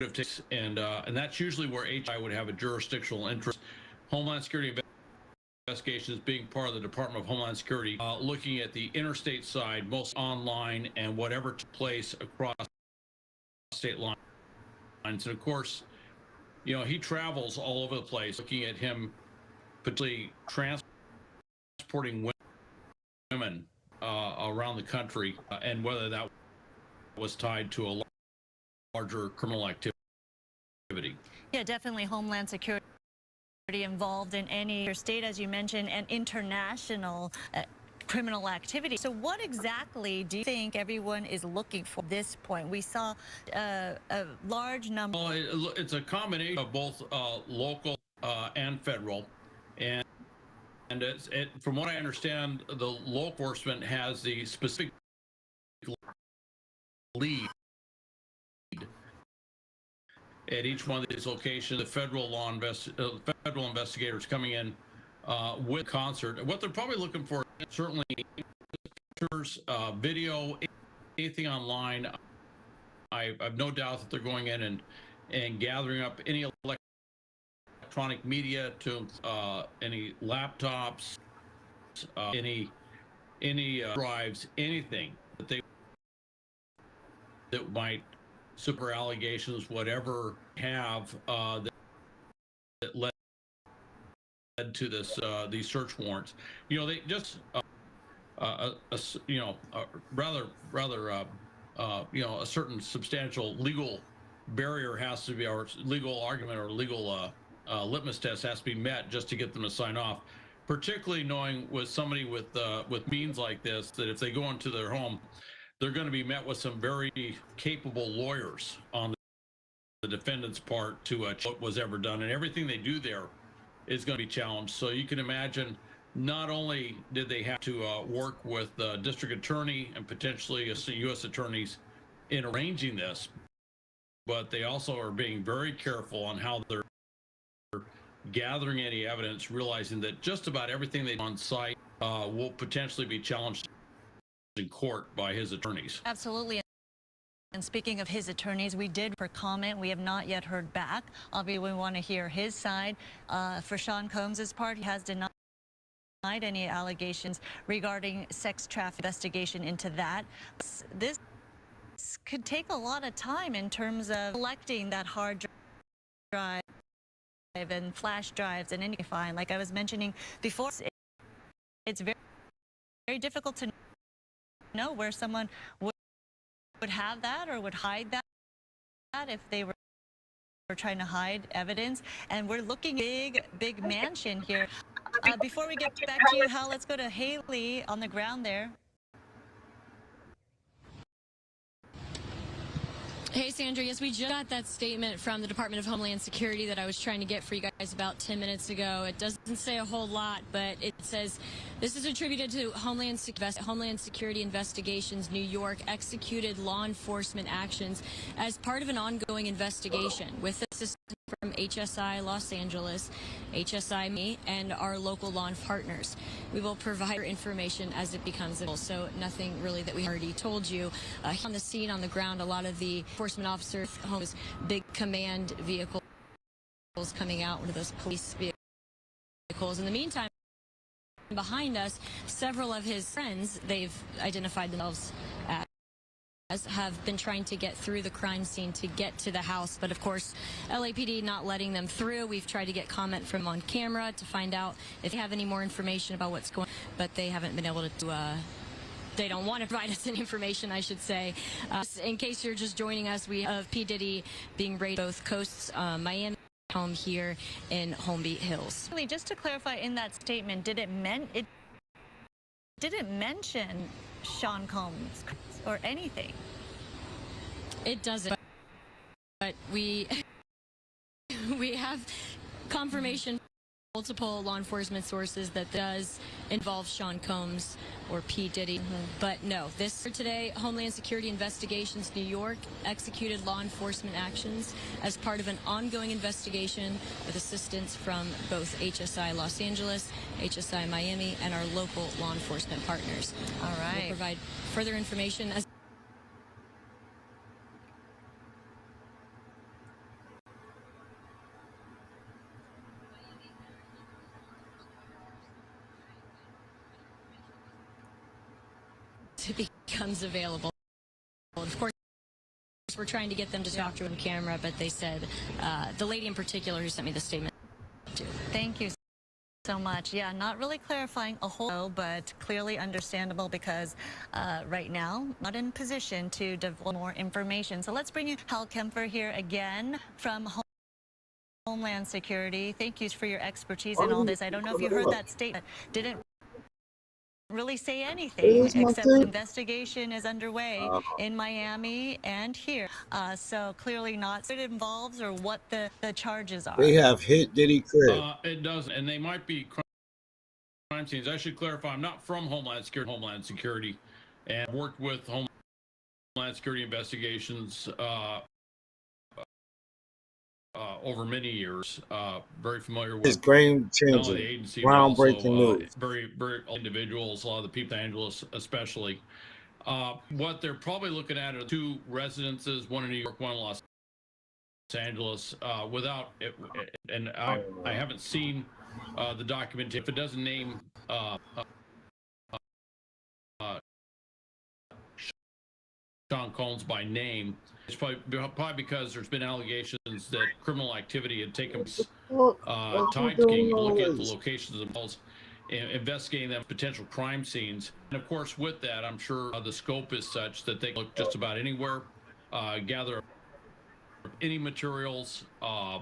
and that's usually where HI would have a jurisdictional interest. Homeland Security investigation is being part of the Department of Homeland Security, looking at the interstate side, most online, and whatever took place across state lines. And of course, you know, he travels all over the place, looking at him particularly transporting women around the country, and whether that was tied to a larger criminal activity. Yeah, definitely Homeland Security involved in any state, as you mentioned, and international criminal activity. So what exactly do you think everyone is looking for at this point? We saw a large number. Well, it's a combination of both local and federal. And from what I understand, the law enforcement has the specific lead at each one of these locations. The federal federal investigators coming in with concert. What they're probably looking for, certainly pictures, video, anything online. I've no doubt that they're going in and gathering up any electronic media, to any laptops, any drives, anything that might super allegations, whatever, have that led to this these search warrants. You know, they just rather you know, a certain substantial legal barrier has to be, or legal argument or legal litmus test has to be met just to get them to sign off. Particularly knowing with somebody with means like this, that if they go into their home, they're going to be met with some very capable lawyers on the defendant's part to what was ever done, and everything they do there is going to be challenged. So you can imagine, not only did they have to work with the district attorney and potentially U.S. attorneys in arranging this, but they also are being very careful on how they're gathering any evidence, realizing that just about everything they do on site will potentially be challenged in court by his attorneys. Absolutely. And speaking of his attorneys, we did for comment. We have not yet heard back. Obviously, we want to hear his side. For Sean Combs' part, he has denied any allegations regarding sex trafficking investigation into that. This could take a lot of time in terms of collecting that hard drive and flash drives and any fine. Like I was mentioning before, it's very, very difficult to know where someone would have that or would hide that if they were trying to hide evidence. And we're looking at big mansion here. Before we get back to you, Hal, let's go to Haley on the ground there. Hey, Sandra. Yes, we just got that statement from the Department of Homeland Security that I was trying to get for you guys about 10 minutes ago. It doesn't say a whole lot, but it says this is attributed to Homeland Security Investigations New York executed law enforcement actions as part of an ongoing investigation with assistance from HSI Los Angeles, HSI me, and our local law enforcement partners. We will provide information as it becomes available, so nothing really that we already told you. On the scene, on the ground, a lot of the enforcement officers, big command vehicles coming out, one of those police vehicles. In the meantime, behind us, several of his friends, they've identified themselves as, have been trying to get through the crime scene to get to the house, but of course LAPD not letting them through. We've tried to get comment from on camera to find out if they have any more information about what's going on, but they haven't been able to they don't want to provide us any information, I should say. In case you're just joining us, we have P. Diddy being raided both coasts, Miami home here in Holmby Hills. Just to clarify, in that statement, did it didn't mention Sean Combs or anything? It doesn't, but we have confirmation from multiple law enforcement sources that does involve Sean Combs or P. Diddy. But no, this today, Homeland Security Investigations New York executed law enforcement actions as part of an ongoing investigation with assistance from both HSI Los Angeles, HSI Miami, and our local law enforcement partners. All right. We'll provide further information as it becomes available. Of course, we're trying to get them to talk to on camera, but they said the lady in particular who sent me the statement. Thank you so much. Yeah, not really clarifying a whole, but clearly understandable because right now, not in position to divulge more information. So let's bring you Hal Kempfer here again from Homeland Security. Thank you for your expertise in all this. I don't know if you heard that statement. Didn't really say anything except the investigation is underway in Miami and here. So clearly not what it involves or what the charges are. They have hit Diddy crib. It doesn't, and they might be crime scenes. I should clarify, I'm not from Homeland Security, and worked with Homeland Security investigations over many years. Very familiar with It's game not only the changing, agency, but groundbreaking also news. very individuals, a lot of the people in Los Angeles especially. What they're probably looking at are 2 residences, one in New York, one in Los Angeles. Without it, and I haven't seen the document. If it doesn't name Sean Combs by name, it's probably because there's been allegations that criminal activity had taken place tied to looking at the locations themselves, investigating them potential crime scenes. And of course, with that, I'm sure the scope is such that they look just about anywhere, gather any materials,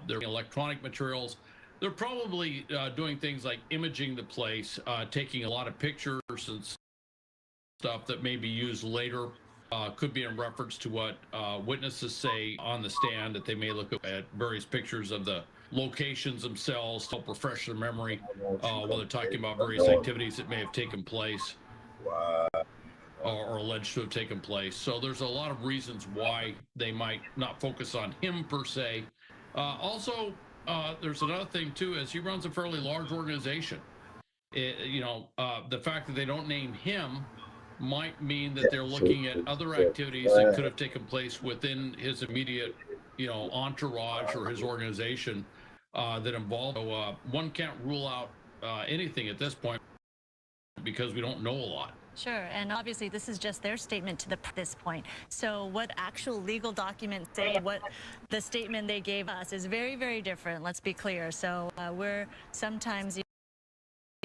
their electronic materials. They're probably doing things like imaging the place, taking a lot of pictures and stuff that may be used later. Could be in reference to what witnesses say on the stand, that they may look at various pictures of the locations themselves to help refresh their memory while they're talking about various activities that may have taken place or alleged to have taken place. So there's a lot of reasons why they might not focus on him per se. Also, there's another thing too, is he runs a fairly large organization. The fact that they don't name him might mean that they're looking at other activities that could have taken place within his immediate, entourage or his organization that involve. One can't rule out anything at this point because we don't know a lot. Sure, and obviously this is just their statement to this point. So what actual legal documents say, what the statement they gave us is very, very different. Let's be clear. So we're sometimes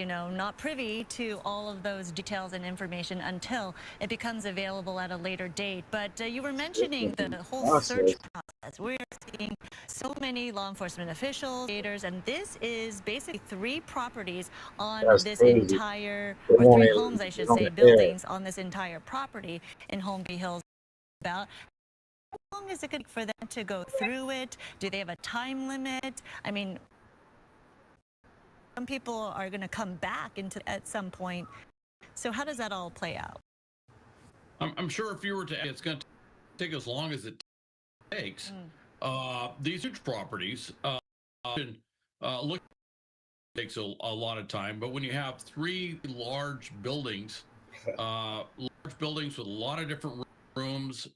not privy to all of those details and information until it becomes available at a later date. But you were mentioning the whole search process. We're seeing so many law enforcement officials, and this is basically 3 properties on this entire, or 3 homes, I should say, buildings on this entire property in Holmby Hills. About how long is it going to take for them to go through it? Do they have a time limit? I mean, some people are going to come back at some point. So how does that all play out? I'm sure if you were to, it's going to take as long as it takes. These huge properties, look, takes a lot of time. But when you have 3 large buildings with a lot of different rooms,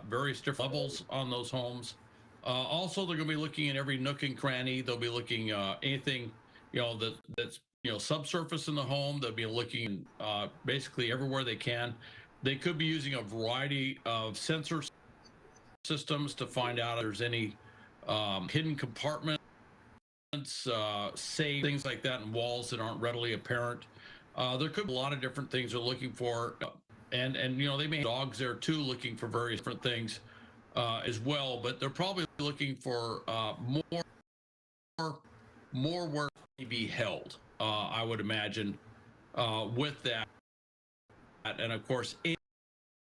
various different levels on those homes. Also, they're going to be looking at every nook and cranny. They'll be looking anything that's subsurface in the home. They'll be looking basically everywhere they can. They could be using a variety of sensor systems to find out if there's any hidden compartments, safe things like that in walls that aren't readily apparent. There could be a lot of different things they're looking for, and they may have dogs there too, looking for various different things as well. But they're probably looking for more work to be held, I would imagine, with that. And of course,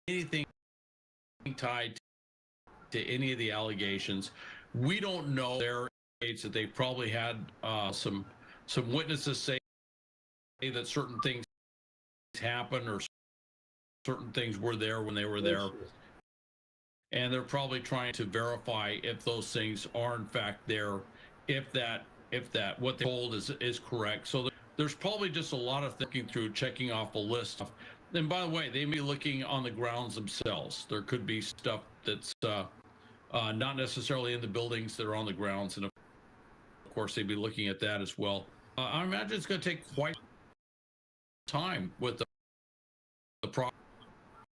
anything tied to any of the allegations, we don't know. There states that they probably had some witnesses say that certain things happened or certain things were there when they were there. And they're probably trying to verify if those things are in fact there, if that what they told is correct. So there's probably just a lot of thinking through, checking off a list. And by the way, they may be looking on the grounds themselves. There could be stuff that's not necessarily in the buildings that are on the grounds, and of course they'd be looking at that as well. I imagine it's going to take quite time with the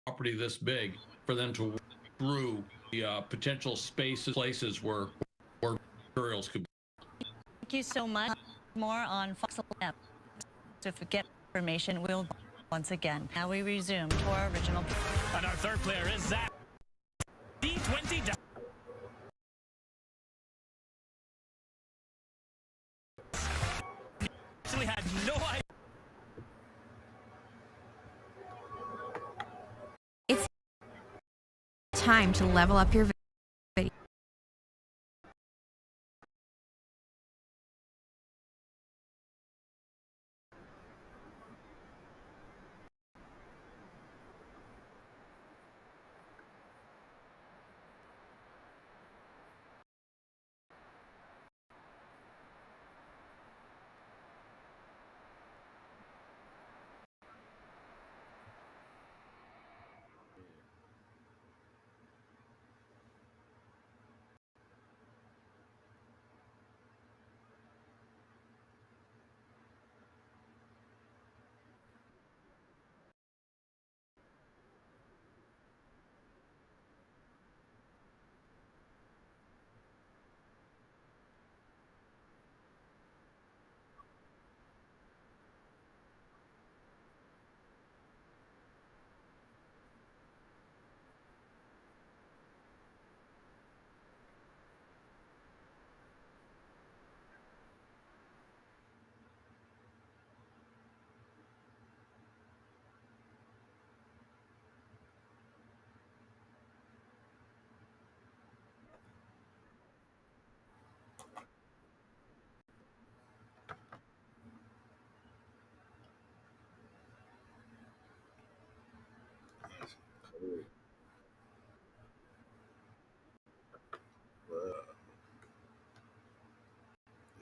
property this big for them to work through the potential places where materials could be. Thank you so much. More on Fox 11. So if we get information, we'll once again. Now we resume to our original. And our third player is Zach. D20. Actually had no idea. It's time to level up your video.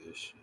This shit.